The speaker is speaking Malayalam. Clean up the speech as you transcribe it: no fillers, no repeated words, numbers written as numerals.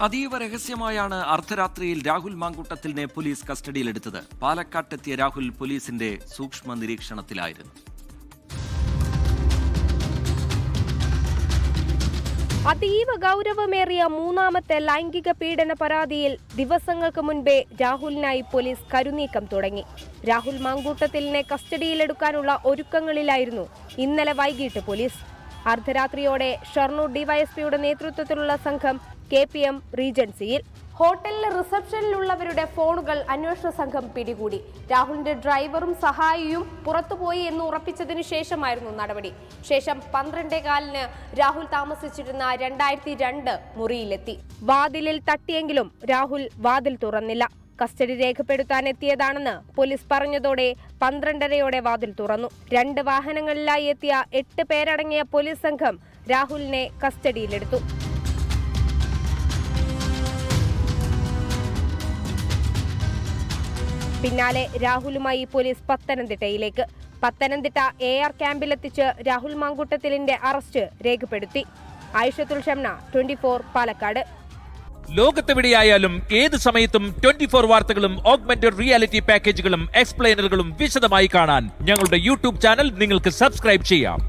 അതീവ രഹസ്യമായാണ് അർദ്ധരാത്രിയിൽ രാഹുൽ മാങ്കൂട്ടത്തിലിനെ പോലീസ് കസ്റ്റഡിയിലെടുത്തത്. പാലക്കാട്ടെത്തിയ രാഹുൽ പോലീസിന്റെ സൂക്ഷ്മ നിരീക്ഷണത്തിലായിരുന്നു. അതീവ ഗൗരവമേറിയ മൂന്നാമത്തെ ലൈംഗിക പീഡന പരാതിയിൽ ദിവസങ്ങൾക്ക് മുൻപേ രാഹുലിനായി പോലീസ് കരുനീക്കം തുടങ്ങി. രാഹുൽ മാങ്കൂട്ടത്തിലിനെ കസ്റ്റഡിയിലെടുക്കാനുള്ള ഒരുക്കങ്ങളിലായിരുന്നു ഇന്നലെ വൈകിട്ട് പോലീസ്. അർദ്ധരാത്രിയോടെ ഷൊർണൂർ ഡിവൈഎസ്പിയുടെ നേതൃത്വത്തിലുള്ള സംഘം KPM റീജൻസിയിൽ ഹോട്ടലിലെ റിസപ്ഷനിലുള്ളവരുടെ ഫോണുകൾ അന്വേഷണ സംഘം പിടികൂടി. രാഹുലിന്റെ ഡ്രൈവറും സഹായിയും പുറത്തുപോയി എന്ന് ഉറപ്പിച്ചതിനു ശേഷമായിരുന്നു നടപടി. ശേഷം 12:15 രാഹുൽ താമസിച്ചിരുന്ന 2002 മുറിയിലെത്തി. വാതിലിൽ തട്ടിയെങ്കിലും രാഹുൽ വാതിൽ തുറന്നില്ല. കസ്റ്റഡി രേഖപ്പെടുത്താൻ എത്തിയതാണെന്ന് പോലീസ് പറഞ്ഞതോടെ 12:30 വാതിൽ തുറന്നു. 2 വാഹനങ്ങളിലായി എത്തിയ 8 പേരടങ്ങിയ പോലീസ് സംഘം രാഹുലിനെ കസ്റ്റഡിയിലെടുത്തു. പിന്നാലെ രാഹുലുമായി പോലീസ് പത്തനംതിട്ടയിലേക്ക്. പത്തനംതിട്ട AR ക്യാമ്പിലെത്തിച്ച് രാഹുൽ മാങ്കൂട്ടത്തിലിന്റെ അറസ്റ്റ് രേഖപ്പെടുത്തി. ആയിഷത്തുൽ ഷംന, 24 പാലക്കാട്. ലോകത്തെവിടെയായാലും ഏത് സമയത്തും 24 വാർത്തകളും ഓഗ്മെന്റഡ് റിയാലിറ്റി പാക്കേജുകളും എക്സ്പ്ലെയിനറുകളും വിശദമായി കാണാൻ ഞങ്ങളുടെ YouTube ചാനൽ നിങ്ങൾക്ക് സബ്സ്ക്രൈബ് ചെയ്യാം.